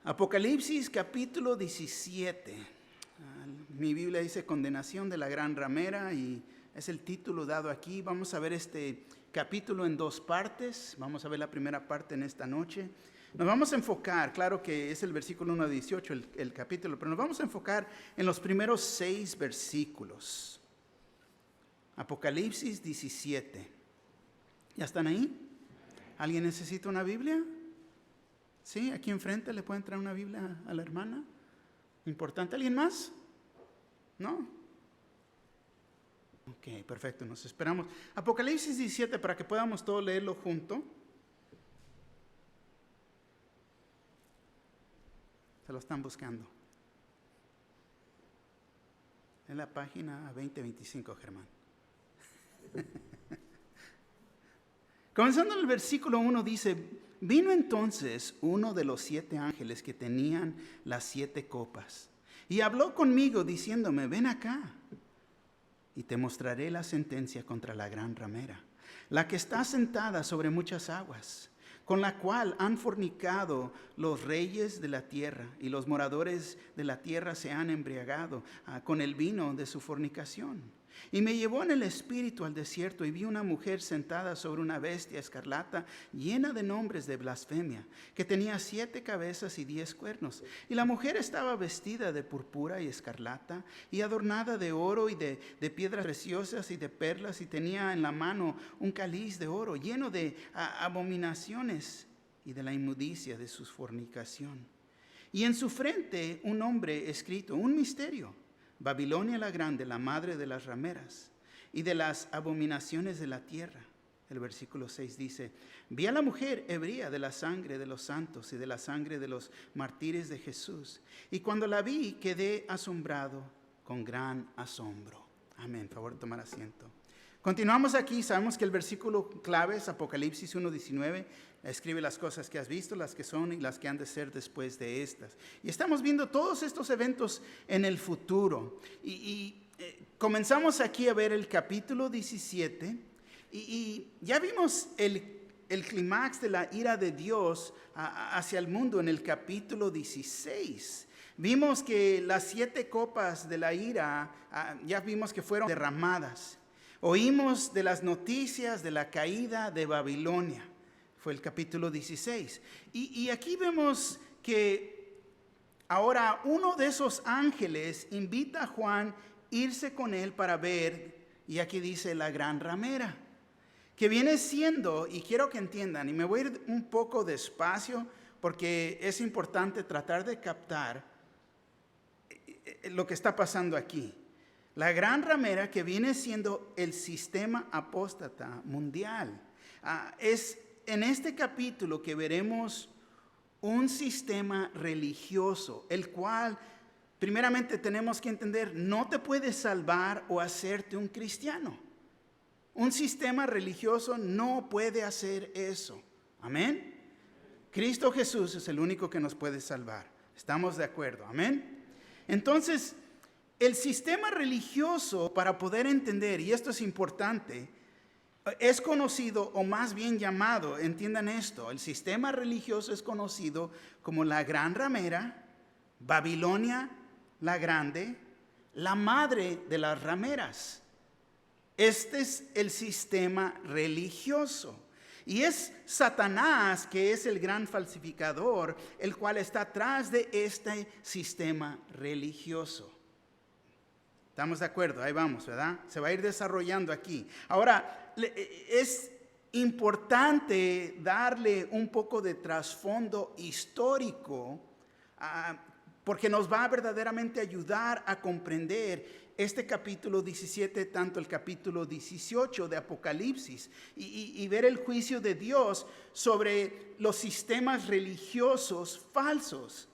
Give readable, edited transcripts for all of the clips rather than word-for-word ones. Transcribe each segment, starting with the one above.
Apocalipsis capítulo 17. Mi Biblia dice condenación de la gran ramera y es el título dado aquí. Vamos a ver este capítulo en dos partes. Vamos a ver la primera parte en esta noche. Nos vamos a enfocar, claro que es el versículo 1 a 18 el capítulo, pero nos vamos a enfocar en los primeros 6 versículos. Apocalipsis 17. ¿Ya están ahí? ¿Alguien necesita una Biblia? ¿Sí? Aquí enfrente le pueden traer una Biblia a la hermana. ¿Importante? ¿Alguien más? ¿No? Ok, perfecto, nos esperamos. Apocalipsis 17, para que podamos todos leerlo junto. Se lo están buscando. En la página 2025, Germán. Comenzando en el versículo 1 dice: vino entonces uno de los 7 ángeles que tenían las 7 copas y habló conmigo diciéndome: ven acá y te mostraré la sentencia contra la gran ramera, la que está sentada sobre muchas aguas, con la cual han fornicado los reyes de la tierra, y los moradores de la tierra se han embriagado con el vino de su fornicación. Y me llevó en el espíritu al desierto y vi una mujer sentada sobre una bestia escarlata llena de nombres de blasfemia, que tenía 7 cabezas y 10 cuernos. Y la mujer estaba vestida de púrpura y escarlata y adornada de oro y de piedras preciosas y de perlas, y tenía en la mano un cáliz de oro lleno de abominaciones y de la inmundicia de su fornicación. Y en su frente un nombre escrito, un misterio: Babilonia la grande, la madre de las rameras y de las abominaciones de la tierra. El versículo 6 dice: vi a la mujer ebria de la sangre de los santos y de la sangre de los mártires de Jesús. Y cuando la vi, quedé asombrado con gran asombro. Amén. Favor de tomar asiento. Continuamos aquí. Sabemos que el versículo clave es Apocalipsis 1:19. Escribe las cosas que has visto, las que son y las que han de ser después de estas. Y estamos viendo todos estos eventos en el futuro. Comenzamos aquí a ver el capítulo 17 y ya vimos el clímax de la ira de Dios hacia el mundo en el capítulo 16. Vimos que las 7 copas de la ira, ya vimos que fueron derramadas. Oímos de las noticias de la caída de Babilonia. Fue el capítulo 16. Y aquí vemos que ahora uno de esos ángeles invita a Juan a irse con él para ver, y aquí dice, la gran ramera, que viene siendo, y quiero que entiendan, y me voy a ir un poco despacio porque es importante tratar de captar lo que está pasando aquí. La gran ramera, que viene siendo el sistema apóstata mundial. Es en este capítulo que veremos un sistema religioso, el cual primeramente tenemos que entender, no te puede salvar o hacerte un cristiano. Un sistema religioso no puede hacer eso. Amén. Cristo Jesús es el único que nos puede salvar. ¿Estamos de acuerdo? Amén. Entonces, el sistema religioso, para poder entender, y esto es importante, es conocido, o más bien llamado, entiendan esto, el sistema religioso es conocido como la gran ramera, Babilonia la grande, la madre de las rameras. Este es el sistema religioso. Y es Satanás, que es el gran falsificador, el cual está atrás de este sistema religioso. ¿Estamos de acuerdo? Ahí vamos, ¿verdad? Se va a ir desarrollando aquí. Ahora, es importante darle un poco de trasfondo histórico, porque nos va a verdaderamente ayudar a comprender este capítulo 17, tanto el capítulo 18 de Apocalipsis, y ver el juicio de Dios sobre los sistemas religiosos falsos.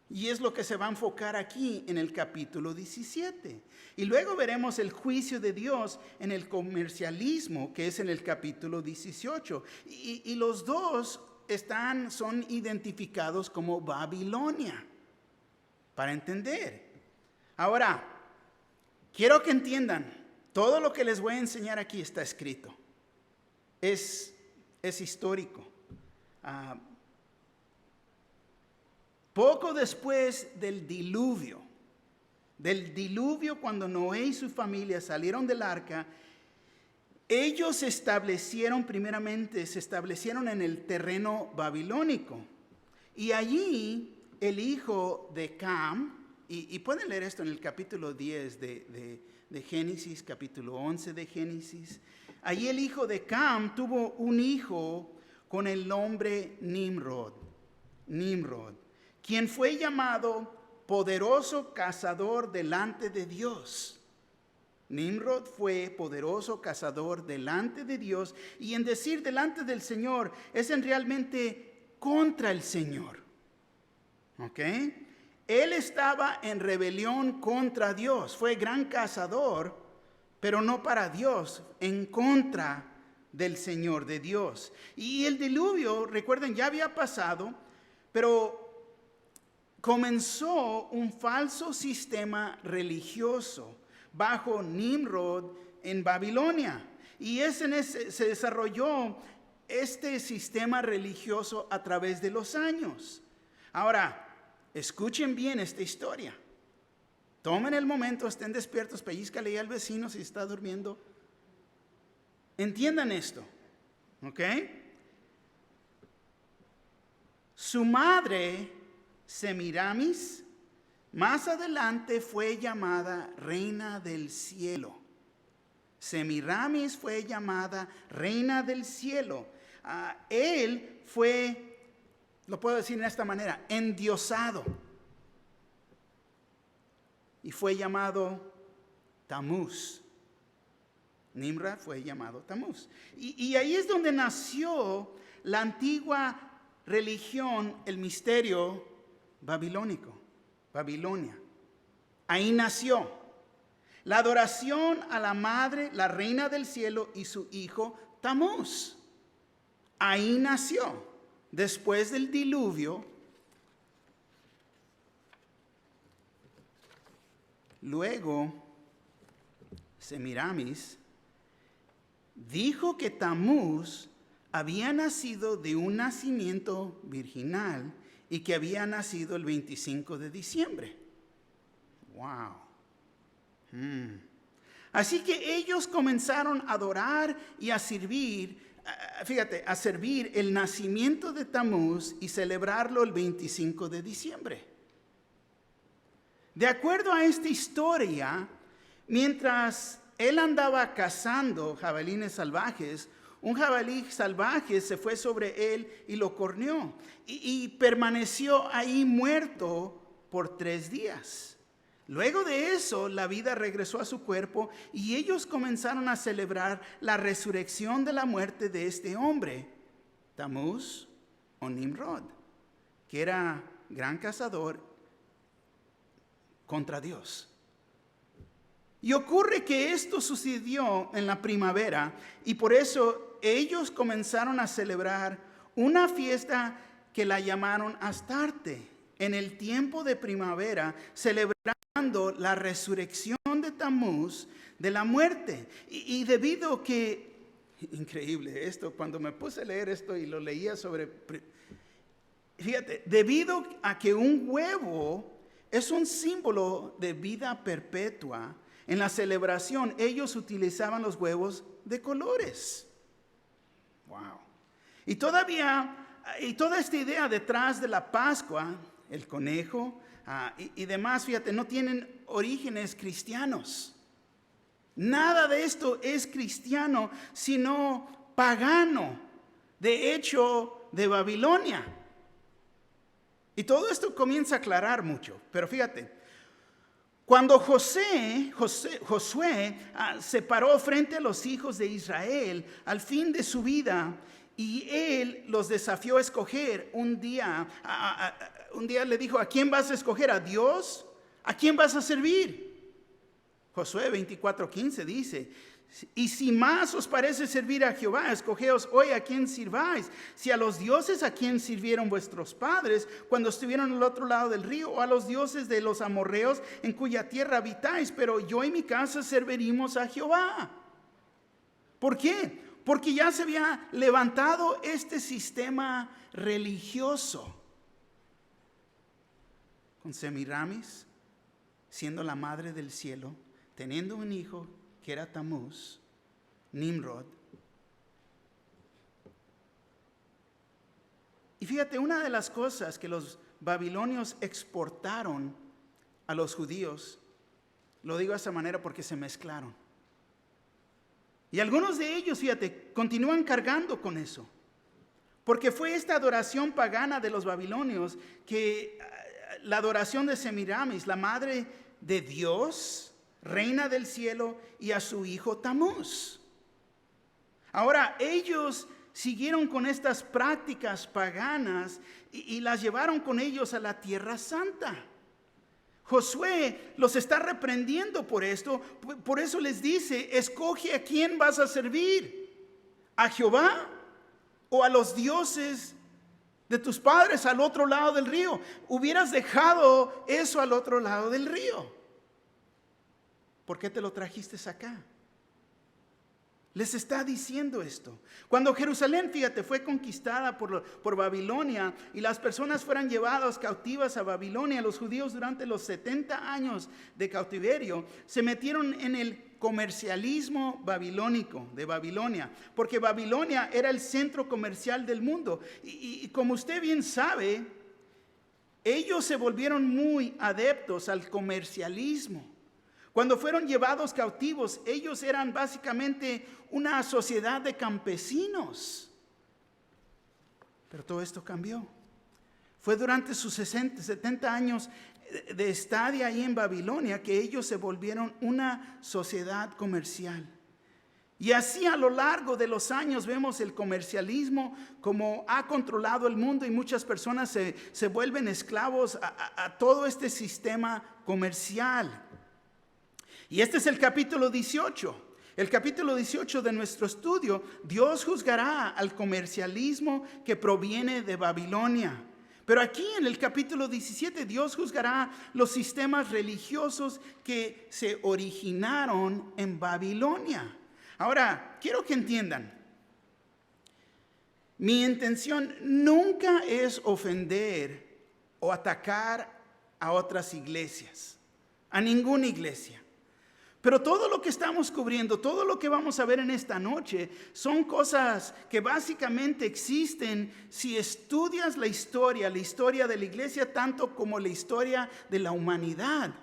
Y es lo que se va a enfocar aquí en el capítulo 17. Y luego veremos el juicio de Dios en el comercialismo, que es en el capítulo 18. Y los dos son identificados como Babilonia, para entender. Ahora, quiero que entiendan, todo lo que les voy a enseñar aquí está escrito. Es histórico. Poco después del diluvio, cuando Noé y su familia salieron del arca, ellos se establecieron en el terreno babilónico. Y allí el hijo de Cam, y pueden leer esto en el capítulo 10 de Génesis, capítulo 11 de Génesis. Allí el hijo de Cam tuvo un hijo con el nombre Nimrod, quien fue llamado poderoso cazador delante de Dios. Nimrod fue poderoso cazador delante de Dios, y en decir delante del Señor es en realmente contra el Señor. ¿Ok? Él estaba en rebelión contra Dios, fue gran cazador, pero no para Dios, en contra del Señor, de Dios. Y el diluvio, recuerden, ya había pasado, pero comenzó un falso sistema religioso bajo Nimrod en Babilonia. Y se desarrolló este sistema religioso a través de los años. Ahora, escuchen bien esta historia. Tomen el momento, estén despiertos, pellizcale al vecino si está durmiendo. Entiendan esto, ¿ok? Su madre, Semiramis, más adelante fue llamada reina del cielo. Semiramis fue llamada reina del cielo. Él fue, lo puedo decir de esta manera, endiosado. Y fue llamado Tamuz. Nimrod fue llamado Tamuz. Y ahí es donde nació la antigua religión, el misterio babilónico, Babilonia. Ahí nació la adoración a la madre, la reina del cielo, y su hijo Tamuz. Ahí nació. Después del diluvio, luego Semiramis dijo que Tamuz había nacido de un nacimiento virginal y que había nacido el 25 de diciembre. ¡Wow! Así que ellos comenzaron a adorar y a servir, a servir el nacimiento de Tamuz y celebrarlo el 25 de diciembre. De acuerdo a esta historia, mientras él andaba cazando jabalines salvajes, un jabalí salvaje se fue sobre él y lo corneó y permaneció ahí muerto por 3 días. Luego de eso, la vida regresó a su cuerpo y ellos comenzaron a celebrar la resurrección de la muerte de este hombre, Tamuz o Nimrod, que era gran cazador contra Dios. Y ocurre que esto sucedió en la primavera y por eso ellos comenzaron a celebrar una fiesta que la llamaron Astarte en el tiempo de primavera, celebrando la resurrección de Tamuz de la muerte. Y debido que, increíble esto, cuando me puse a leer esto y lo leía fíjate, debido a que un huevo es un símbolo de vida perpetua, en la celebración ellos utilizaban los huevos de colores. Wow. Y toda esta idea detrás de la Pascua, el conejo y demás, fíjate, no tienen orígenes cristianos. Nada de esto es cristiano, sino pagano, de hecho de Babilonia. Y todo esto comienza a aclarar mucho, pero fíjate, cuando Josué se paró frente a los hijos de Israel al fin de su vida y él los desafió a escoger un día le dijo: ¿a quién vas a escoger? ¿A Dios? ¿A quién vas a servir? Josué 24:15 dice: y si más os parece servir a Jehová, escogeos hoy a quién sirváis, si a los dioses a quien sirvieron vuestros padres cuando estuvieron al otro lado del río, o a los dioses de los amorreos en cuya tierra habitáis, pero yo y mi casa serviremos a Jehová. ¿Por qué? Porque ya se había levantado este sistema religioso. con Semiramis, siendo la madre del cielo, teniendo un hijo que era Tamuz, Nimrod. Y fíjate, una de las cosas que los babilonios exportaron a los judíos, lo digo de esa manera porque se mezclaron. Y algunos de ellos, fíjate, continúan cargando con eso. Porque fue esta adoración pagana de los babilonios, que la adoración de Semiramis, la madre de Dios, reina del cielo, y a su hijo Tamuz. Ahora, ellos siguieron con estas prácticas paganas y las llevaron con ellos a la Tierra Santa. Josué los está reprendiendo por esto, por eso les dice: escoge a quién vas a servir, a Jehová o a los dioses de tus padres al otro lado del río. Hubieras dejado eso al otro lado del río. ¿Por qué te lo trajiste acá? Les está diciendo esto. Cuando Jerusalén, fíjate, fue conquistada por Babilonia y las personas fueron llevadas cautivas a Babilonia, los judíos durante los 70 años de cautiverio se metieron en el comercialismo babilónico de Babilonia, porque Babilonia era el centro comercial del mundo. Y como usted bien sabe, ellos se volvieron muy adeptos al comercialismo. Cuando fueron llevados cautivos, ellos eran básicamente una sociedad de campesinos. Pero todo esto cambió. Fue durante sus 70 años de estadia ahí en Babilonia que ellos se volvieron una sociedad comercial. Y así a lo largo de los años vemos el comercialismo como ha controlado el mundo, y muchas personas se vuelven esclavos a todo este sistema comercial. Y este es el capítulo 18. El capítulo 18 de nuestro estudio. Dios juzgará al comercialismo que proviene de Babilonia. Pero aquí en el capítulo 17 Dios juzgará los sistemas religiosos que se originaron en Babilonia. Ahora, quiero que entiendan. Mi intención nunca es ofender o atacar a otras iglesias, a ninguna iglesia. Pero todo lo que estamos cubriendo, todo lo que vamos a ver en esta noche, son cosas que básicamente existen si estudias la historia de la iglesia, tanto como la historia de la humanidad.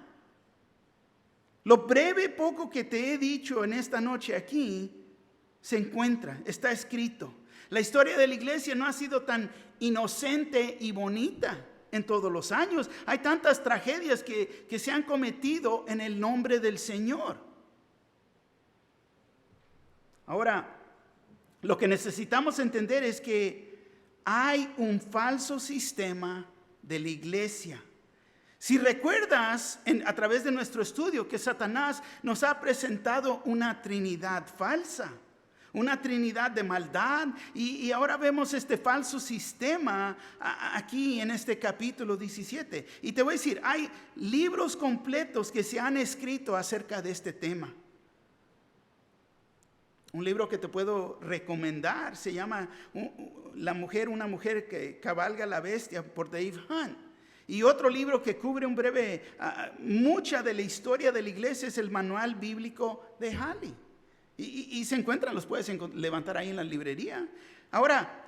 Lo breve poco que te he dicho en esta noche aquí, se encuentra, está escrito. La historia de la iglesia no ha sido tan inocente y bonita en todos los años. Hay tantas tragedias que se han cometido en el nombre del Señor. Ahora, lo que necesitamos entender es que hay un falso sistema de la iglesia. Si recuerdas a través de nuestro estudio que Satanás nos ha presentado una trinidad falsa, una trinidad de maldad, y ahora vemos este falso sistema aquí en este capítulo 17. Y te voy a decir, hay libros completos que se han escrito acerca de este tema. Un libro que te puedo recomendar se llama Una mujer que cabalga la bestia, por Dave Hunt. Y otro libro que cubre mucha de la historia de la iglesia es el Manual Bíblico de Halley. Y se encuentran, los puedes levantar ahí en la librería. Ahora,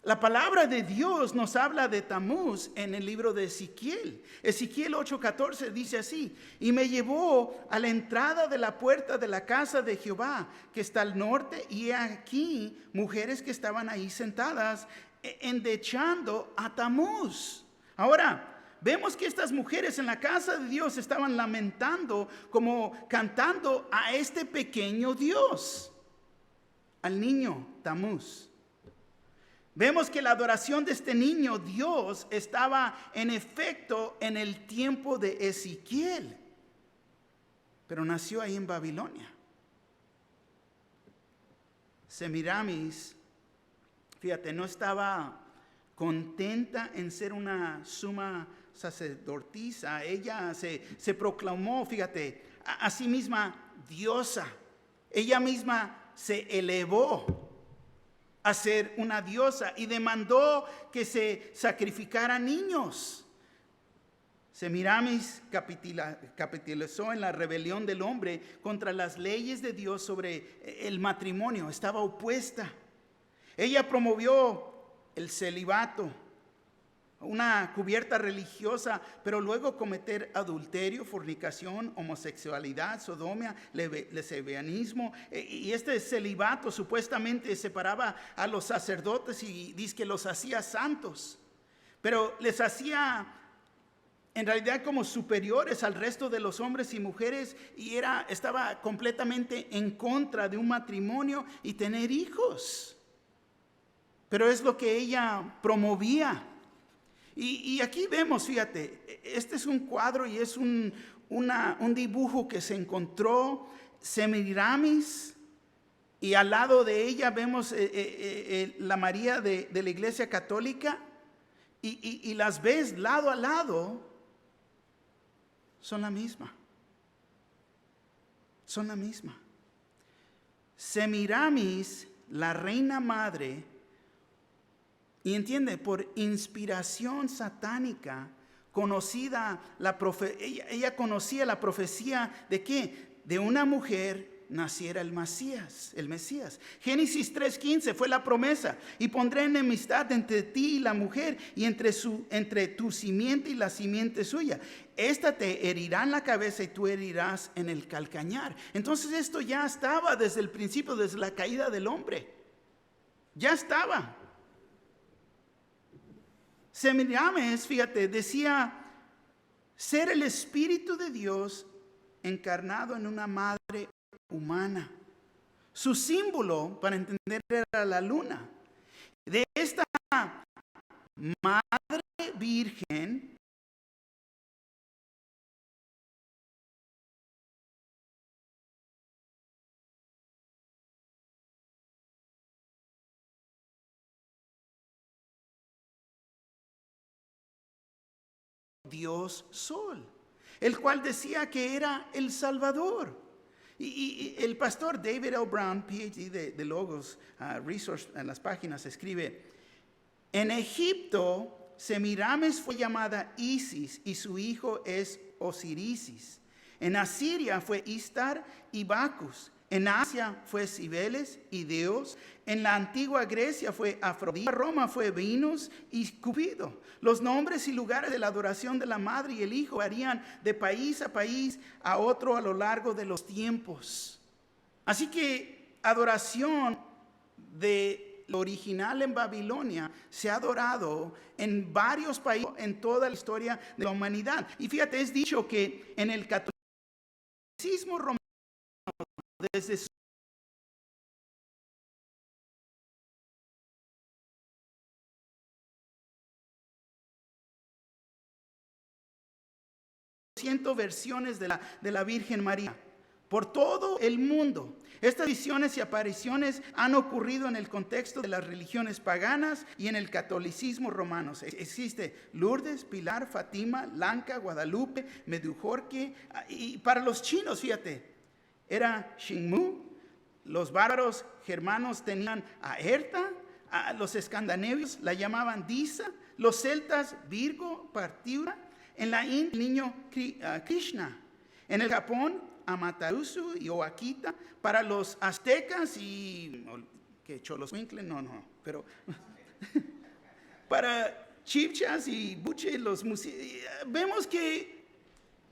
la palabra de Dios nos habla de Tamuz en el libro de Ezequiel. Ezequiel 8:14 dice así: y me llevó a la entrada de la puerta de la casa de Jehová, que está al norte, y aquí mujeres que estaban ahí sentadas, endechando a Tamuz. Ahora, vemos que estas mujeres en la casa de Dios estaban lamentando, como cantando a este pequeño Dios, al niño Tamuz. Vemos que la adoración de este niño Dios estaba en efecto en el tiempo de Ezequiel, pero nació ahí en Babilonia. Semiramis, fíjate, no estaba contenta en ser una suma sacerdotisa. Ella se proclamó, fíjate, a sí misma diosa. Ella misma se elevó a ser una diosa y demandó que se sacrificaran niños. Semiramis capitalizó en la rebelión del hombre contra las leyes de Dios sobre el matrimonio. Estaba opuesta. Ella promovió el celibato, una cubierta religiosa, pero luego cometer adulterio, fornicación, homosexualidad, sodomía, lesbianismo. Y este celibato supuestamente separaba a los sacerdotes y dice que los hacía santos, pero les hacía en realidad como superiores al resto de los hombres y mujeres, y estaba completamente en contra de un matrimonio y tener hijos. Pero es lo que ella promovía. Y aquí vemos, fíjate, este es un cuadro y es un dibujo que se encontró Semiramis, y al lado de ella vemos la María de la Iglesia Católica, y las ves lado a lado. Son la misma. Son la misma. Semiramis, la reina madre, y entiende, por inspiración satánica, ella conocía la profecía de ¿qué? De una mujer naciera el Mesías. Génesis 3:15 fue la promesa: y pondré enemistad entre ti y la mujer, y entre tu simiente y la simiente suya. Esta te herirá en la cabeza y tú herirás en el calcañar. Entonces esto ya estaba desde el principio, desde la caída del hombre. Ya estaba. Semiramis, fíjate, decía ser el Espíritu de Dios encarnado en una madre humana. Su símbolo, para entender, era la luna. De esta madre virgen Dios Sol, el cual decía que era el Salvador. Y el pastor David L. Brown, PhD de Logos Resource, en las páginas, escribe: en Egipto, Semiramis fue llamada Isis y su hijo es Osirisis. En Asiria fue Istar y Bacus. En Asia fue Cibeles y Dios. En la antigua Grecia fue Afrodita. En Roma fue Venus y Cupido. Los nombres y lugares de la adoración de la madre y el hijo varían de país a otro a lo largo de los tiempos. Así que adoración de lo original en Babilonia se ha adorado en varios países en toda la historia de la humanidad. Y fíjate, es dicho que en el catolicismo romano, desde su versiones de la Virgen María por todo el mundo. Estas visiones y apariciones han ocurrido en el contexto de las religiones paganas y en el catolicismo romano. Existe Lourdes, Pilar, Fátima, Lanka, Guadalupe, Medjugorje. Y para los chinos, fíjate, era Xingmu. Los bárbaros germanos tenían a Erta. A los escandinavios la llamaban Disa. Los celtas, Virgo, Partura. En la India, el niño Krishna. En el Japón, Amaterasu y Oaquita. Para los aztecas y que Choloscuincle, pero para chipchas y buche, vemos que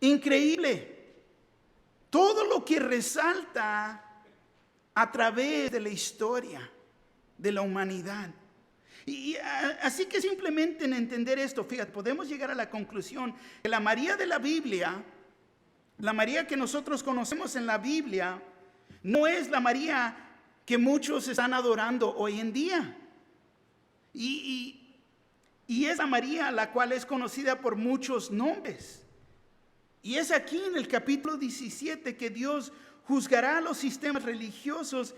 increíble todo lo que resalta a través de la historia de la humanidad. Y así que simplemente en entender esto, fíjate, podemos llegar a la conclusión que la María de la Biblia, la María que nosotros conocemos en la Biblia, no es la María que muchos están adorando hoy en día. Y es la María la cual es conocida por muchos nombres. Y es aquí en el capítulo 17 que Dios juzgará los sistemas religiosos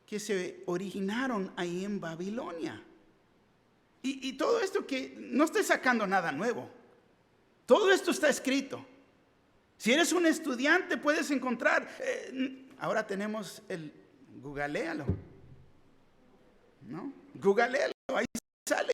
que se originaron ahí en Babilonia. Y todo esto, que no estoy sacando nada nuevo. Todo esto está escrito. Si eres un estudiante puedes encontrar, ahora tenemos el googlealo, ¿no? Googlealo, ahí sale.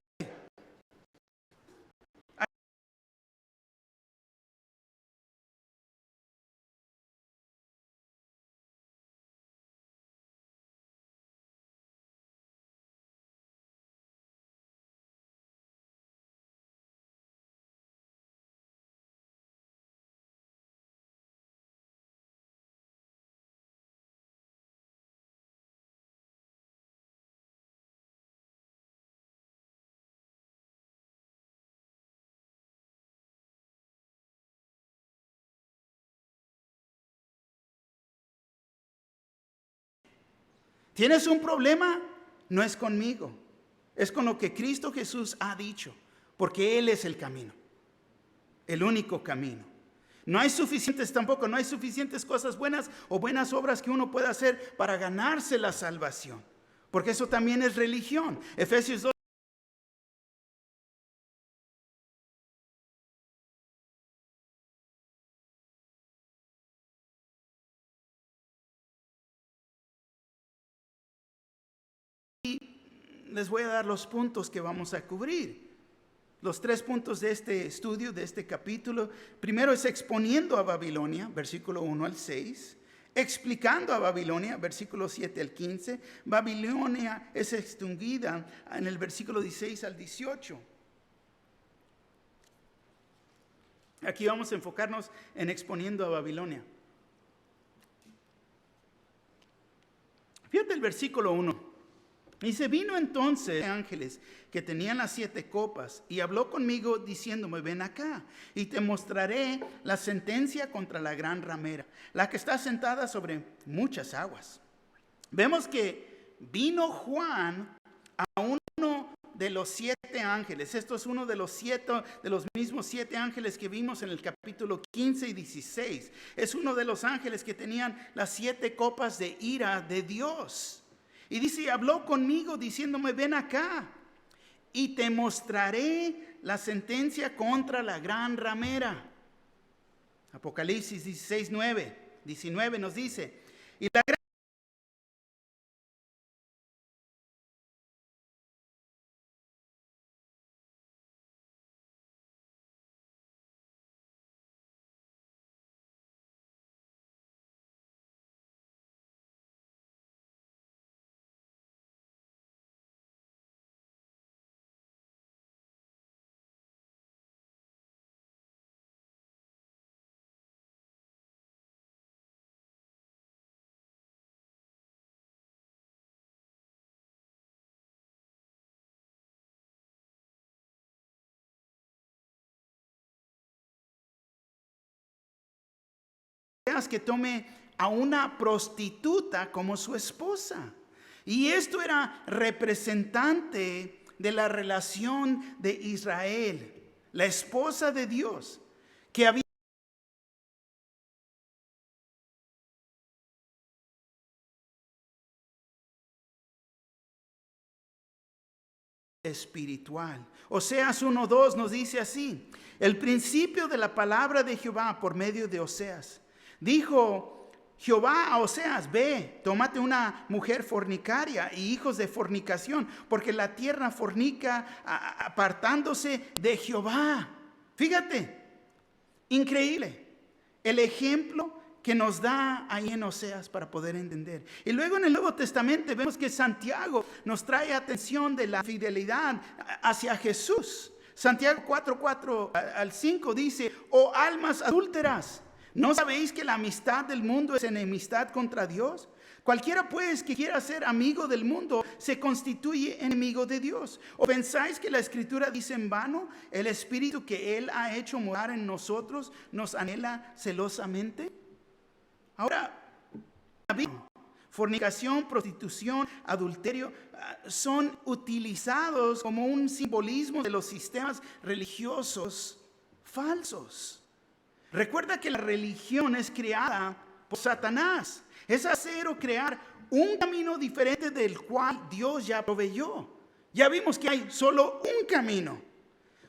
¿Tienes un problema? No es conmigo, es con lo que Cristo Jesús ha dicho, porque Él es el camino, el único camino. No hay suficientes cosas buenas o buenas obras que uno pueda hacer para ganarse la salvación, porque eso también es religión. Efesios 2. Les voy a dar los puntos que vamos a cubrir. Los 3 puntos de este estudio, de este capítulo. Primero es exponiendo a Babilonia, versículo 1 al 6. Explicando a Babilonia, versículo 7 al 15. Babilonia es extinguida en el versículo 16 al 18. Aquí vamos a enfocarnos en exponiendo a Babilonia. Fíjate el versículo 1. Dice, vino entonces ángeles que tenían las 7 copas y habló conmigo diciéndome, ven acá y te mostraré la sentencia contra la gran ramera, la que está sentada sobre muchas aguas. Vemos que vino Juan a uno de los 7 ángeles. Esto es uno de los mismos 7 ángeles que vimos en el capítulo 15 y 16. Es uno de los ángeles que tenían las 7 copas de ira de Dios. Y dice, habló conmigo diciéndome, ven acá y te mostraré la sentencia contra la gran ramera. Apocalipsis 19 nos dice, y la gran que tome a una prostituta como su esposa. Y esto era representante de la relación de Israel, la esposa de Dios, que había espiritual. Oseas 1:2 nos dice así, el principio de la palabra de Jehová por medio de Oseas. Dijo Jehová a Oseas, ve, tómate una mujer fornicaria y hijos de fornicación, porque la tierra fornica apartándose de Jehová. Fíjate, increíble el ejemplo que nos da ahí en Oseas para poder entender. Y luego en el Nuevo Testamento vemos que Santiago nos trae atención de la fidelidad hacia Jesús. Santiago 4:4 al 5 dice, oh almas adúlteras, ¿no sabéis que la amistad del mundo es enemistad contra Dios? Cualquiera pues que quiera ser amigo del mundo se constituye enemigo de Dios. ¿O pensáis que la Escritura dice en vano? El Espíritu que Él ha hecho morar en nosotros nos anhela celosamente. Ahora, fornicación, prostitución, adulterio son utilizados como un simbolismo de los sistemas religiosos falsos. Recuerda que la religión es creada por Satanás. Es hacer o crear un camino diferente del cual Dios ya proveyó. Ya vimos que hay solo un camino.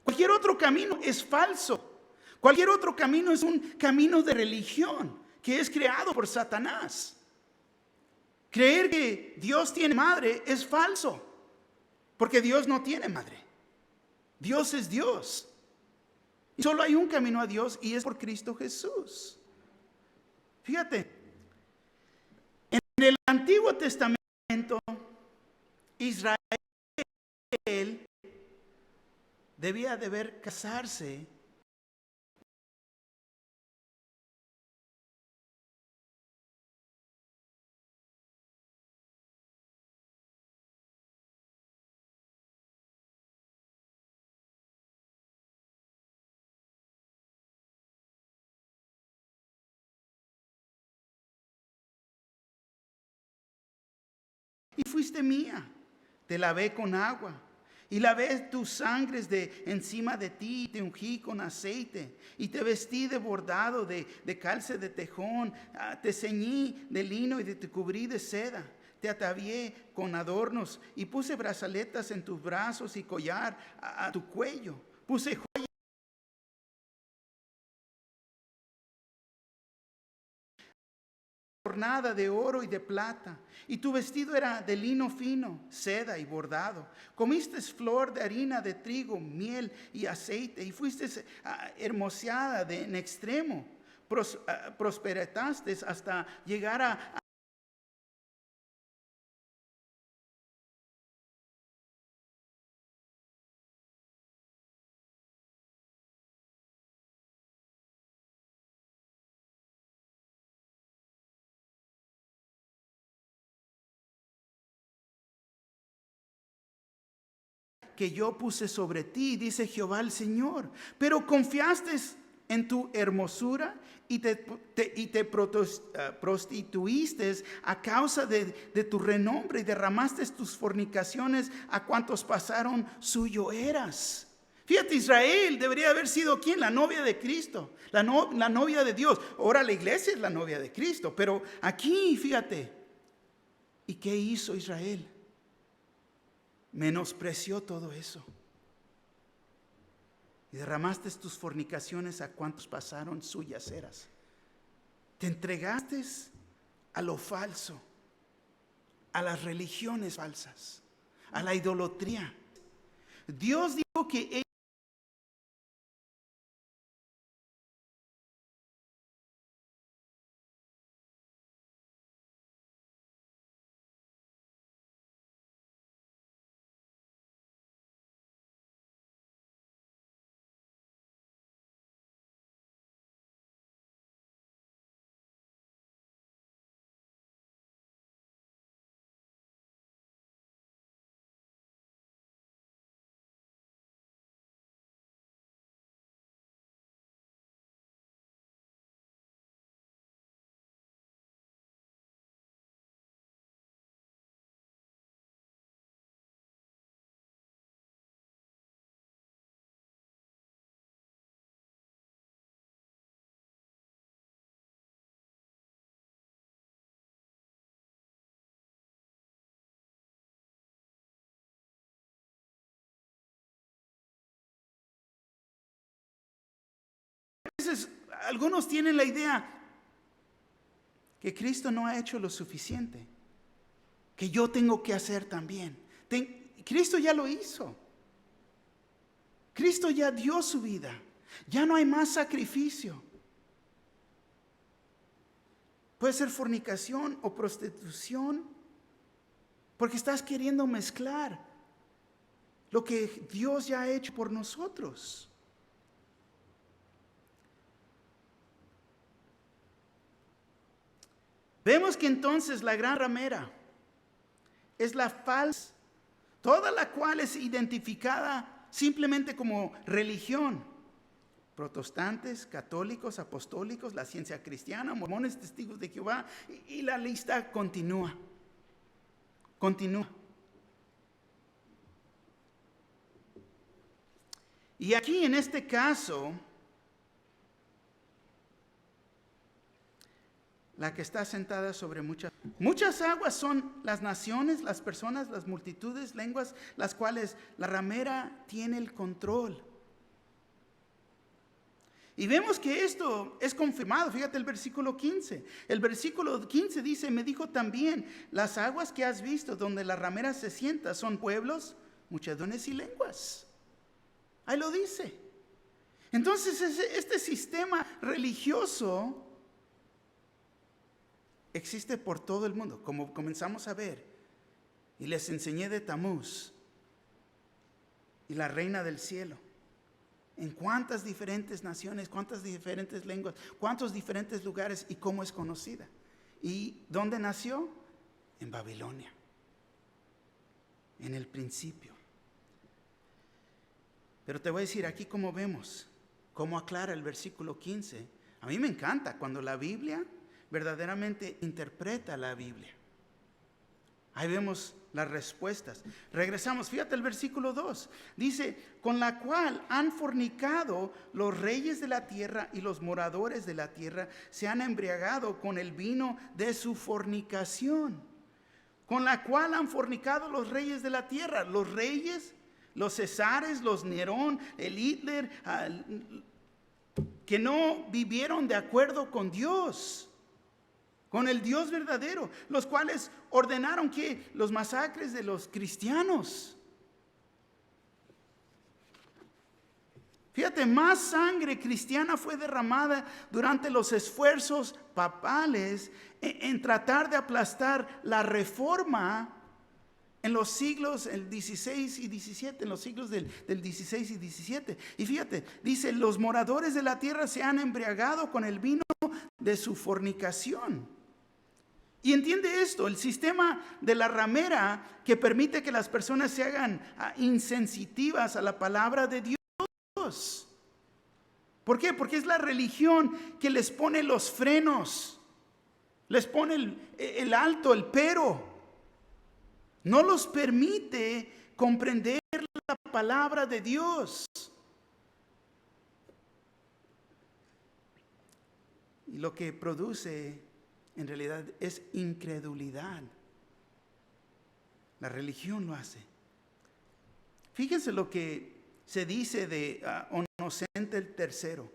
Cualquier otro camino es falso. Cualquier otro camino es un camino de religión que es creado por Satanás. Creer que Dios tiene madre es falso, porque Dios no tiene madre. Dios es Dios. Y solo hay un camino a Dios y es por Cristo Jesús. Fíjate, en el Antiguo Testamento, Israel debía de ver casarse y fuiste mía. Te lavé con agua y lavé tus sangres de encima de ti, y te ungí con aceite y te vestí de bordado de calce de tejón, te ceñí de lino y te cubrí de seda. Te atavié con adornos y puse brazaletas en tus brazos y collar a tu cuello. Puse joyas ornada de oro y de plata, y tu vestido era de lino fino, seda y bordado. Comiste flor de harina de trigo, miel y aceite, y fuiste hermoseada en extremo. Prosperaste hasta llegar a que yo puse sobre ti, dice Jehová el Señor. Pero confiaste en tu hermosura y te prostituiste a causa de tu renombre y derramaste tus fornicaciones a cuantos pasaron suyo eras. Fíjate, Israel debería haber sido ¿quién? La novia de Cristo, la novia de Dios. Ahora la iglesia es la novia de Cristo, pero aquí, fíjate, ¿y qué hizo Israel? Menospreció todo eso. Y derramaste tus fornicaciones a cuantos pasaron suyas eras. Te entregaste a lo falso, a las religiones falsas, a la idolatría. Dios dijo que a veces algunos tienen la idea que Cristo no ha hecho lo suficiente, que yo tengo que hacer también. Cristo ya lo hizo. Cristo ya dio su vida. Ya no hay más sacrificio. Puede ser fornicación o prostitución, porque estás queriendo mezclar lo que Dios ya ha hecho por nosotros. Vemos que entonces la gran ramera es la falsa, toda la cual es identificada simplemente como religión. Protestantes, católicos, apostólicos, la ciencia cristiana, mormones, testigos de Jehová, y la lista continúa. Continúa. Y aquí en este caso, la que está sentada sobre muchas aguas son las naciones, las personas, las multitudes, lenguas, las cuales la ramera tiene el control. Y vemos que esto es confirmado. Fíjate el versículo 15. El versículo 15 dice, me dijo también, las aguas que has visto donde la ramera se sienta son pueblos, muchedumbres y lenguas. Ahí lo dice. Entonces este sistema religioso existe por todo el mundo, como comenzamos a ver. Y les enseñé de Tamuz y la reina del cielo. En cuántas diferentes naciones, cuántas diferentes lenguas, cuántos diferentes lugares y cómo es conocida. ¿Y dónde nació? En Babilonia. En el principio. Pero te voy a decir aquí cómo vemos, cómo aclara el versículo 15. A mí me encanta cuando la Biblia verdaderamente interpreta la Biblia. Ahí vemos las respuestas. Regresamos, fíjate el versículo 2. Dice, con la cual han fornicado los reyes de la tierra y los moradores de la tierra se han embriagado con el vino de su fornicación. Con la cual han fornicado los reyes de la tierra. Los reyes, los Cesares, los Nerón, el Hitler, que no vivieron de acuerdo con Dios, con el Dios verdadero, los cuales ordenaron que los masacres de los cristianos. Fíjate, más sangre cristiana fue derramada durante los esfuerzos papales en tratar de aplastar la reforma en los siglos el 16 y 17, en los siglos del 16 y 17. Y fíjate, dice, los moradores de la tierra se han embriagado con el vino de su fornicación. Y entiende esto, el sistema de la ramera que permite que las personas se hagan insensitivas a la palabra de Dios. ¿Por qué? Porque es la religión que les pone los frenos, les pone el alto, el pero. No los permite comprender la palabra de Dios. Y lo que produce en realidad es incredulidad. La religión lo hace. Fíjense lo que se dice de Onocente el tercero.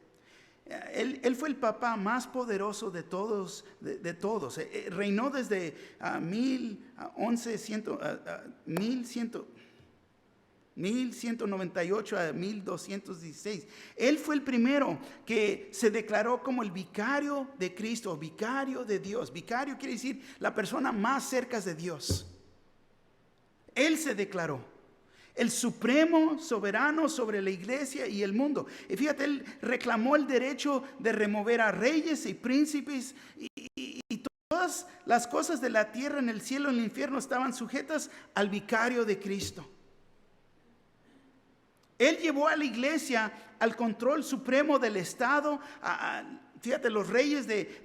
Él fue el papa más poderoso de todos. Reinó desde 1198 a 1216. Él fue el primero que se declaró como el vicario de Cristo, vicario de Dios. Vicario quiere decir la persona más cerca de Dios. Él se declaró el supremo soberano sobre la iglesia y el mundo. Y fíjate, él reclamó el derecho de remover a reyes y príncipes y todas las cosas de la tierra, en el cielo, en el infierno, estaban sujetas al vicario de Cristo. Él llevó a la iglesia al control supremo del Estado. Fíjate, los reyes de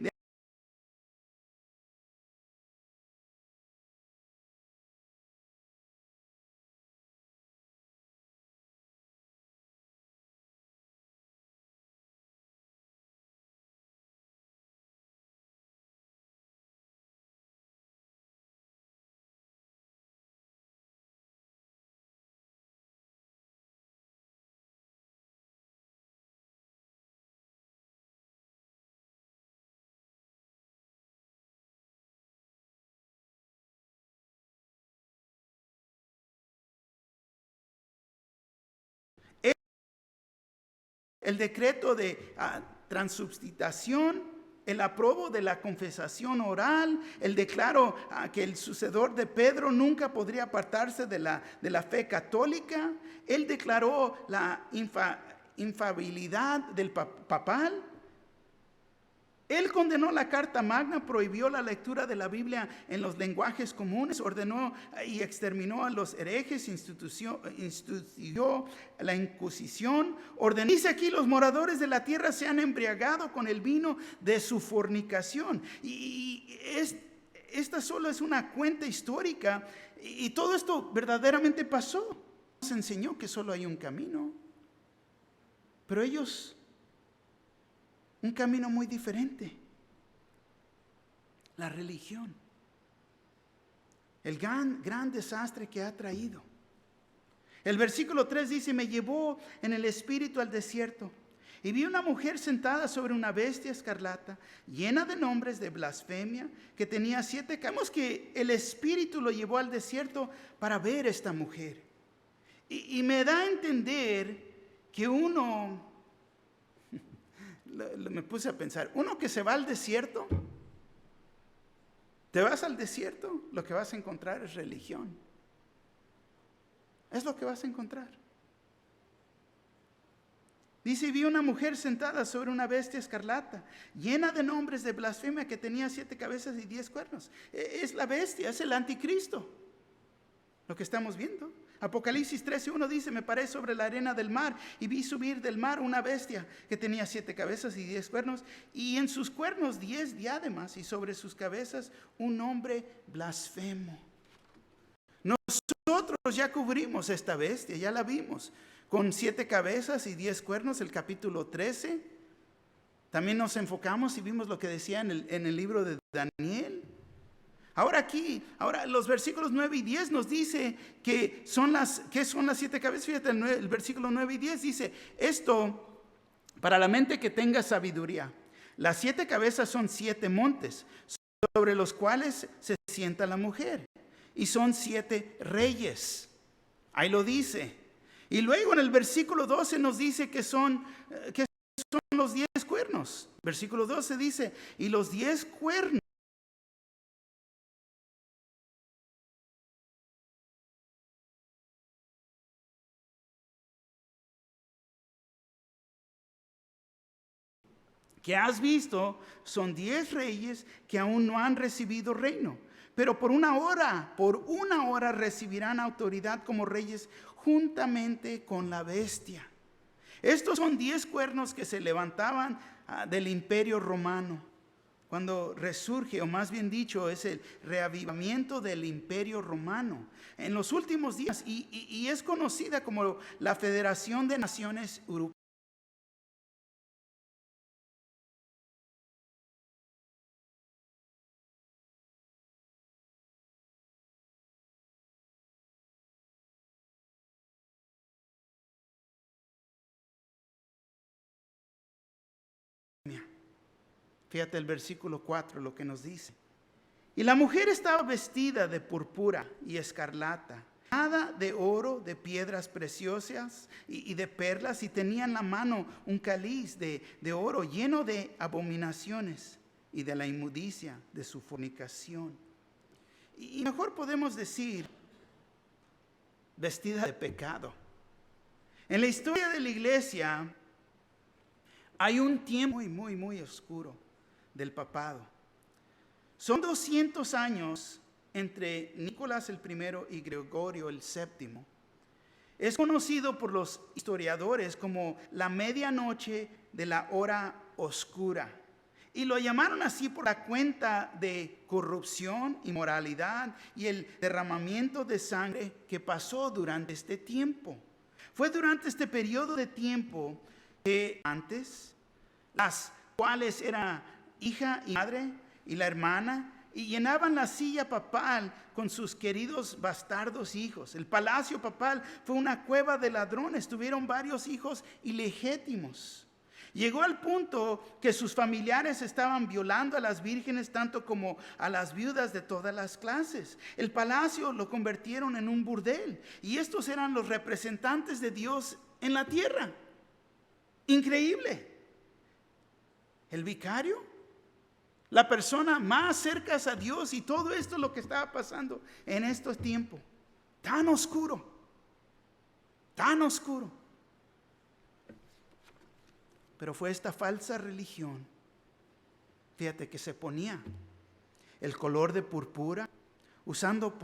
el decreto de transubstanciación, el aprobo de la confesación oral, el declaro que el sucesor de Pedro nunca podría apartarse de la fe católica. Él declaró la infalibilidad del papal. Él condenó la Carta Magna, prohibió la lectura de la Biblia en los lenguajes comunes, ordenó y exterminó a los herejes, instituyó la Inquisición. Dice aquí, los moradores de la tierra se han embriagado con el vino de su fornicación. Esta solo es una cuenta histórica, y todo esto verdaderamente pasó. Nos enseñó que solo hay un camino, pero ellos un camino muy diferente. La religión. El gran desastre que ha traído. El versículo 3 dice, me llevó en el espíritu al desierto y vi una mujer sentada sobre una bestia escarlata, llena de nombres de blasfemia, que tenía 7 cabezas. Vemos que el espíritu lo llevó al desierto para ver a esta mujer. Y me da a entender que me puse a pensar, uno que se va al desierto, te vas al desierto, lo que vas a encontrar es religión. Es lo que vas a encontrar. Dice, vi una mujer sentada sobre una bestia escarlata, llena de nombres de blasfemia, que tenía 7 cabezas y 10 cuernos. Es la bestia, es el anticristo, lo que estamos viendo. Apocalipsis 13:1 dice, me paré sobre la arena del mar y vi subir del mar una bestia que tenía 7 cabezas y 10 cuernos, y en sus cuernos 10 diademas, y sobre sus cabezas un nombre blasfemo. Nosotros ya cubrimos esta bestia, ya la vimos, con 7 cabezas y 10 cuernos, el capítulo 13. También nos enfocamos y vimos lo que decía en el libro de Daniel. Ahora los versículos 9 y 10 nos dice que son las 7 cabezas. Fíjate, el versículo 9 y 10 dice, esto para la mente que tenga sabiduría. Las 7 cabezas son 7 montes, sobre los cuales se sienta la mujer. Y son 7 reyes. Ahí lo dice. Y luego en el versículo 12 nos dice que son los 10 cuernos. Versículo 12 dice, y los 10 cuernos que has visto son 10 reyes que aún no han recibido reino, pero por una hora recibirán autoridad como reyes juntamente con la bestia. Estos son 10 cuernos que se levantaban del imperio romano. Cuando resurge, o más bien dicho, es el reavivamiento del imperio romano en los últimos días, y es conocida como la Federación de Naciones Europeas. Fíjate el versículo 4, lo que nos dice. Y la mujer estaba vestida de púrpura y escarlata, nada de oro, de piedras preciosas y de perlas, y tenía en la mano un cáliz de oro lleno de abominaciones y de la inmundicia de su fornicación. Y mejor podemos decir, vestida de pecado. En la historia de la iglesia hay un tiempo muy, muy oscuro del papado. Son 200 años entre Nicolás el I y Gregorio el VII. Es conocido por los historiadores como la medianoche de la hora oscura. Y lo llamaron así por la cuenta de corrupción, inmoralidad y el derramamiento de sangre que pasó durante este tiempo. Fue durante este periodo de tiempo que antes, las cuales eran hija y madre y la hermana, y llenaban la silla papal con sus queridos bastardos hijos. El palacio papal fue una cueva de ladrones. Tuvieron varios hijos ilegítimos. Llegó al punto que sus familiares estaban violando a las vírgenes tanto como a las viudas de todas las clases. El palacio lo convirtieron en un burdel, y estos eran los representantes de Dios en la tierra. Increíble. El vicario, la persona más cerca a Dios, y todo esto es lo que estaba pasando en estos tiempos. Tan oscuro, tan oscuro. Pero fue esta falsa religión, fíjate, que se ponía el color de púrpura, usándolo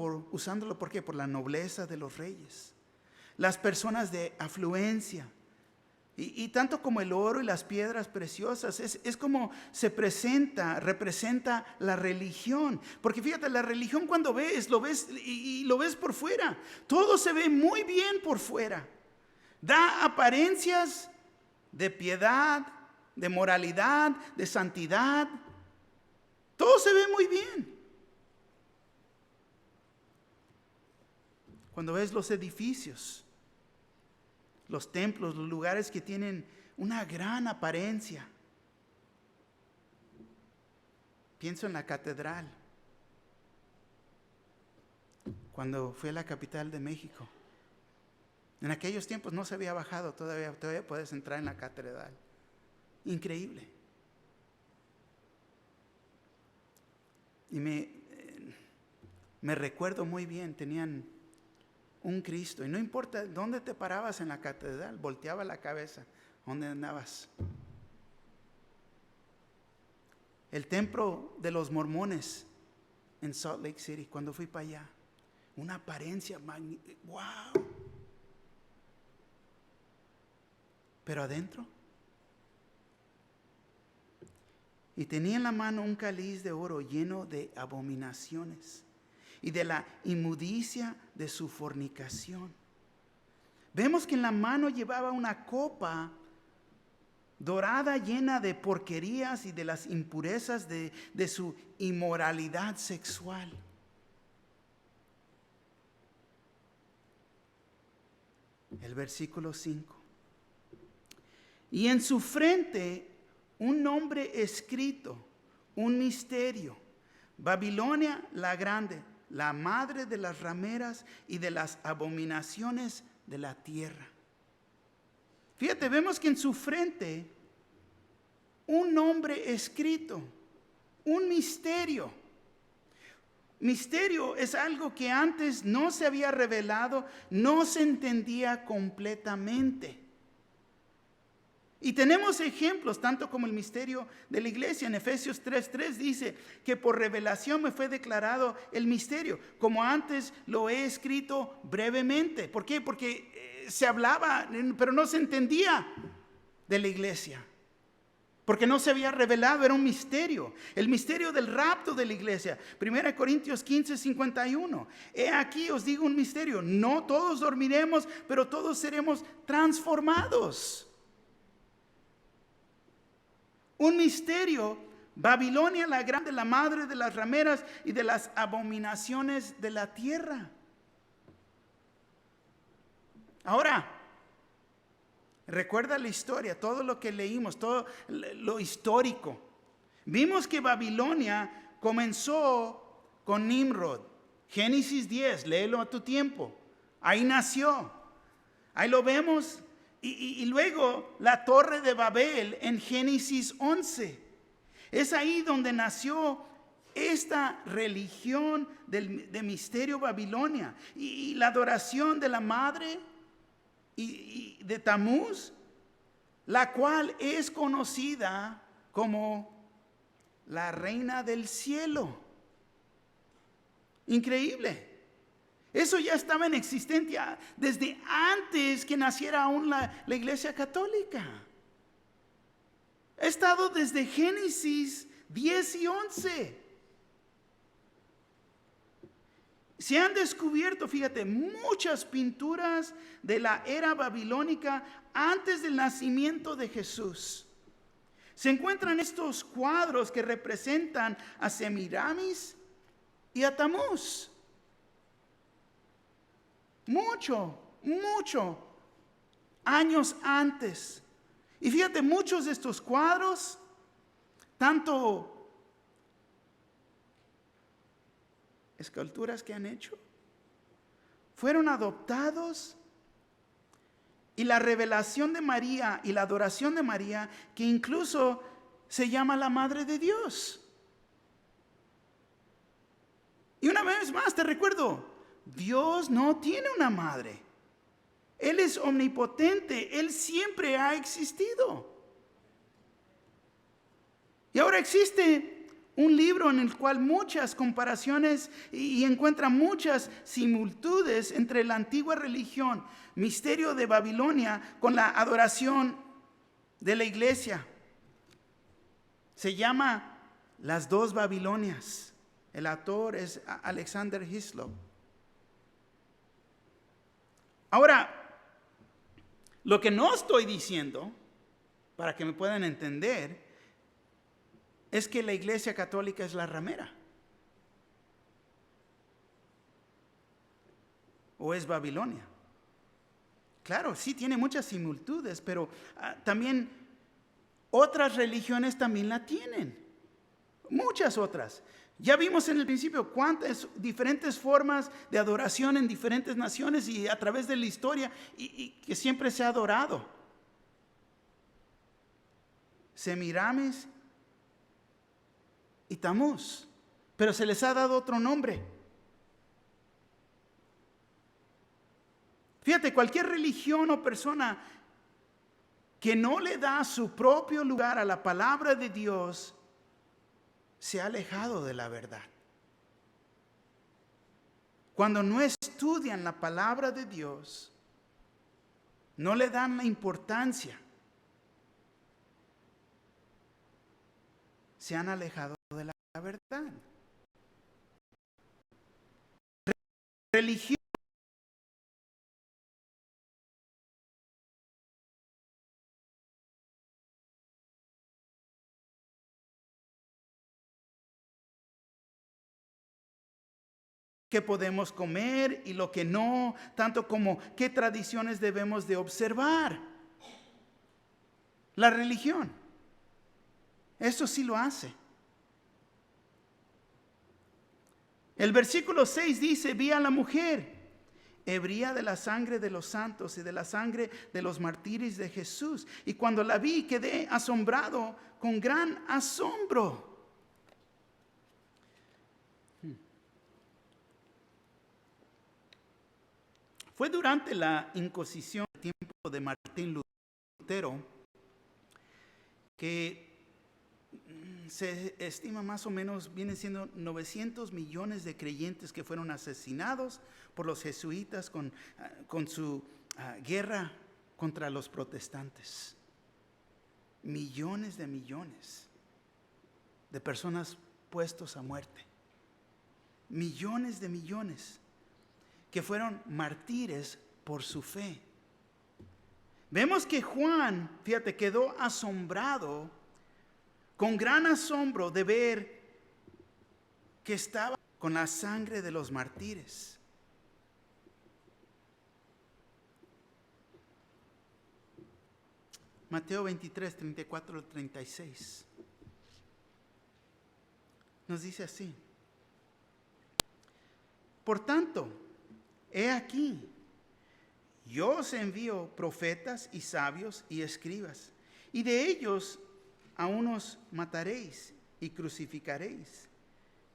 ¿por qué? Por la nobleza de los reyes, las personas de afluencia. Y tanto como el oro y las piedras preciosas, es como representa la religión. Porque fíjate, la religión cuando lo ves por fuera. Todo se ve muy bien por fuera. Da apariencias de piedad, de moralidad, de santidad. Todo se ve muy bien. Cuando ves los edificios, los templos, los lugares que tienen una gran apariencia. Pienso en la catedral. Cuando fui a la capital de México, en aquellos tiempos no se había bajado, todavía puedes entrar en la catedral. Increíble. Y me recuerdo muy bien, tenían un Cristo, y no importa dónde te parabas en la catedral, volteaba la cabeza, ¿dónde andabas? El templo de los mormones en Salt Lake City, cuando fui para allá, una apariencia magnífica, wow. Pero adentro, y tenía en la mano un cáliz de oro lleno de abominaciones y de la inmundicia de su fornicación. Vemos que en la mano llevaba una copa dorada llena de porquerías y de las impurezas de su inmoralidad sexual. El versículo 5. Y en su frente un nombre escrito, un misterio: Babilonia la grande, la madre de las rameras y de las abominaciones de la tierra. Fíjate, vemos que en su frente un nombre escrito, un misterio. Misterio es algo que antes no se había revelado, no se entendía completamente. Y tenemos ejemplos, tanto como el misterio de la iglesia. En Efesios 3:3 dice que por revelación me fue declarado el misterio, como antes lo he escrito brevemente. ¿Por qué? Porque se hablaba, pero no se entendía de la iglesia. Porque no se había revelado, era un misterio. El misterio del rapto de la iglesia. 1 Corintios 15:51. He aquí os digo un misterio. No todos dormiremos, pero todos seremos transformados. Un misterio: Babilonia la grande, la madre de las rameras y de las abominaciones de la tierra. Ahora, recuerda la historia, todo lo que leímos, todo lo histórico. Vimos que Babilonia comenzó con Nimrod. Génesis 10, léelo a tu tiempo. Ahí nació. Ahí lo vemos. Y luego la torre de Babel en Génesis 11. Es ahí donde nació esta religión de misterio Babilonia. Y la adoración de la madre y de Tamuz, la cual es conocida como la reina del cielo. Increíble. Eso ya estaba en existencia desde antes que naciera aún la iglesia católica. Ha estado desde Génesis 10 y 11. Se han descubierto, fíjate, muchas pinturas de la era babilónica antes del nacimiento de Jesús. Se encuentran estos cuadros que representan a Semiramis y a Tamuz. Mucho años antes. Y fíjate, muchos de estos cuadros, tanto esculturas que han hecho, fueron adoptados, y la revelación de María y la adoración de María, que incluso se llama la Madre de Dios. Y una vez más te recuerdo, Dios no tiene una madre. Él es omnipotente, Él siempre ha existido. Y ahora existe un libro en el cual muchas comparaciones y encuentra muchas similitudes entre la antigua religión, misterio de Babilonia, con la adoración de la iglesia. Se llama Las dos Babilonias. El autor es Alexander Hislop. Ahora, lo que no estoy diciendo, para que me puedan entender, es que la iglesia católica es la ramera. ¿O es Babilonia? Claro, sí tiene muchas similitudes, pero también otras religiones también la tienen. Muchas otras. Ya vimos en el principio cuántas diferentes formas de adoración en diferentes naciones y a través de la historia y que siempre se ha adorado. Semiramis y Tamuz, pero se les ha dado otro nombre. Fíjate, cualquier religión o persona que no le da su propio lugar a la palabra de Dios se ha alejado de la verdad. Cuando no estudian la palabra de Dios, no le dan la importancia, se han alejado de la verdad. religión que podemos comer y lo que no, tanto como qué tradiciones debemos de observar. La religión, eso sí lo hace. El versículo 6 dice: vi a la mujer, ebria de la sangre de los santos y de la sangre de los mártires de Jesús. Y cuando la vi, quedé asombrado con gran asombro. Fue durante la Inquisición, el tiempo de Martín Lutero, que se estima más o menos, vienen siendo 900 millones de creyentes que fueron asesinados por los jesuitas con su guerra contra los protestantes. Millones de personas puestos a muerte. Millones de millones que fueron mártires por su fe. Vemos que Juan, fíjate, quedó asombrado, con gran asombro de ver que estaba con la sangre de los mártires. Mateo 23, 34, 36. Nos dice así: por tanto, he aquí, yo os envío profetas y sabios y escribas, y de ellos a unos mataréis y crucificaréis,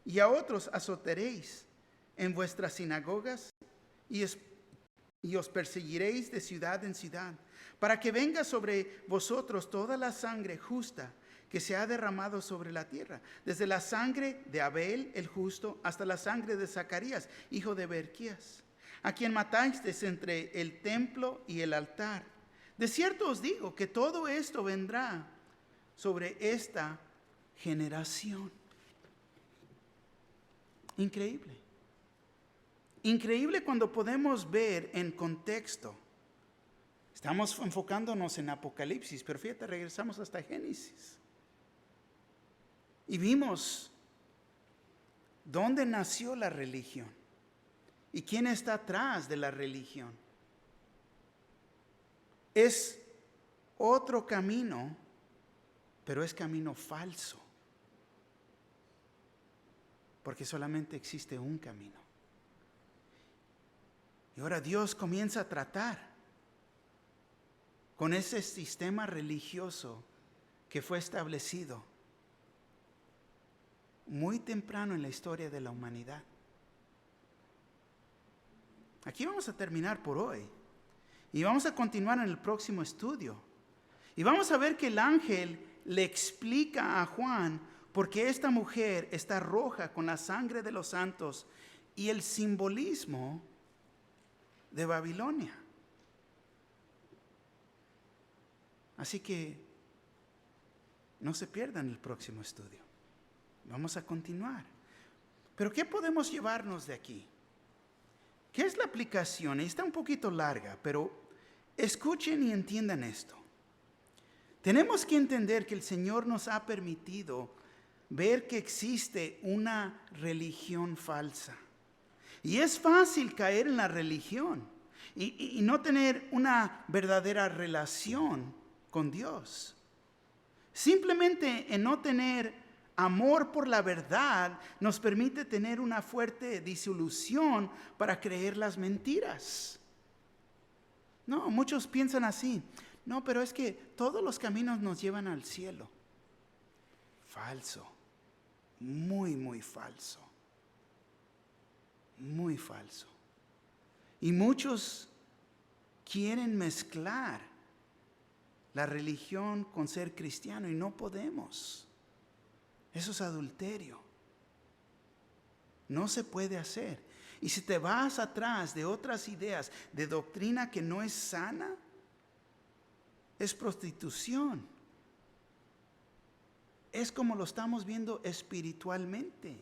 y a otros azotaréis en vuestras sinagogas, y os perseguiréis de ciudad en ciudad, para que venga sobre vosotros toda la sangre justa que se ha derramado sobre la tierra, desde la sangre de Abel el justo hasta la sangre de Zacarías, hijo de Berquías, a quien matasteis entre el templo y el altar. De cierto os digo que todo esto vendrá sobre esta generación. Increíble. Increíble cuando podemos ver en contexto. Estamos enfocándonos en Apocalipsis, pero fíjate, regresamos hasta Génesis. Y vimos dónde nació la religión y quién está atrás de la religión. Es otro camino, pero es camino falso, porque solamente existe un camino. Y ahora Dios comienza a tratar con ese sistema religioso que fue establecido muy temprano en la historia de la humanidad. Aquí vamos a terminar por hoy y vamos a continuar en el próximo estudio. Y vamos a ver que el ángel le explica a Juan por qué esta mujer está roja con la sangre de los santos y el simbolismo de Babilonia. Así que no se pierdan el próximo estudio. Vamos a continuar. Pero ¿qué podemos llevarnos de aquí? ¿Qué es la aplicación? Está un poquito larga, pero escuchen y entiendan esto. Tenemos que entender que el Señor nos ha permitido ver que existe una religión falsa. Y es fácil caer en la religión y no tener una verdadera relación con Dios. Simplemente en no tener amor por la verdad nos permite tener una fuerte desilusión para creer las mentiras. No, muchos piensan así. No, pero es que todos los caminos nos llevan al cielo. Falso. Muy, muy falso. Muy falso. Y muchos quieren mezclar la religión con ser cristiano y no podemos. Eso es adulterio. No se puede hacer. Y si te vas atrás de otras ideas de doctrina que no es sana, es prostitución. Es como lo estamos viendo espiritualmente.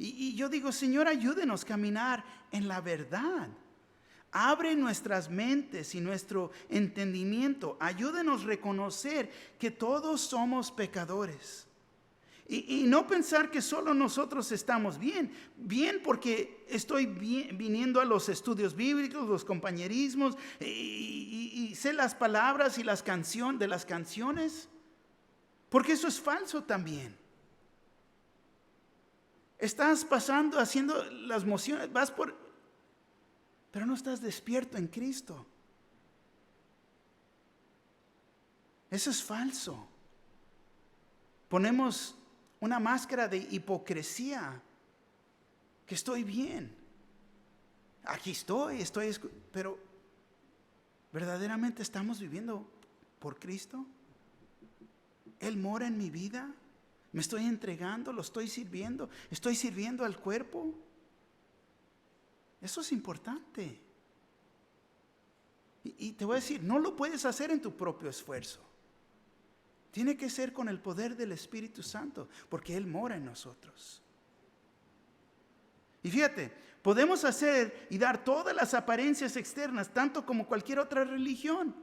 Y yo digo, Señor, ayúdenos a caminar en la verdad. Abre nuestras mentes y nuestro entendimiento. Ayúdenos a reconocer que todos somos pecadores. Y no pensar que solo nosotros estamos bien. Bien porque estoy viniendo a los estudios bíblicos, los compañerismos, y sé las palabras y las canciones de las canciones. Porque eso es falso también. Estás pasando, haciendo las mociones, pero no estás despierto en Cristo. Eso es falso. Ponemos una máscara de hipocresía, que estoy bien. Aquí estoy, pero ¿verdaderamente estamos viviendo por Cristo? Él mora en mi vida. Me estoy entregando, lo estoy sirviendo al cuerpo. Eso es importante. Y te voy a decir, no lo puedes hacer en tu propio esfuerzo. Tiene que ser con el poder del Espíritu Santo, porque Él mora en nosotros. Y fíjate, podemos hacer y dar todas las apariencias externas, tanto como cualquier otra religión.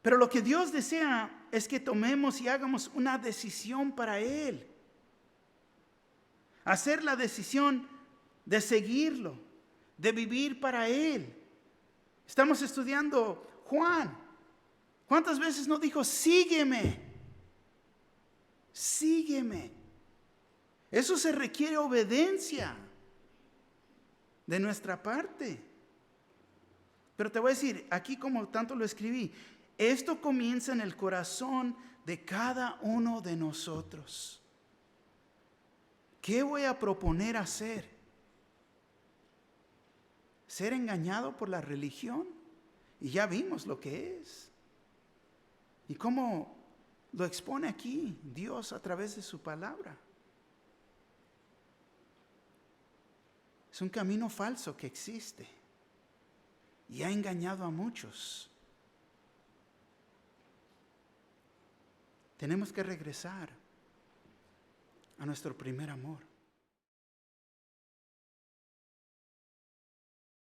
Pero lo que Dios desea es que tomemos y hagamos una decisión para Él. Hacer la decisión de seguirlo, de vivir para Él. Estamos estudiando Juan. ¿Cuántas veces nos dijo, sígueme? Sígueme. Eso se requiere obediencia de nuestra parte. Pero te voy a decir, aquí como tanto lo escribí, esto comienza en el corazón de cada uno de nosotros. ¿Qué voy a proponer hacer? ¿Ser engañado por la religión? Y ya vimos lo que es. Y cómo lo expone aquí Dios a través de su palabra. Es un camino falso que existe y ha engañado a muchos. Tenemos que regresar a nuestro primer amor.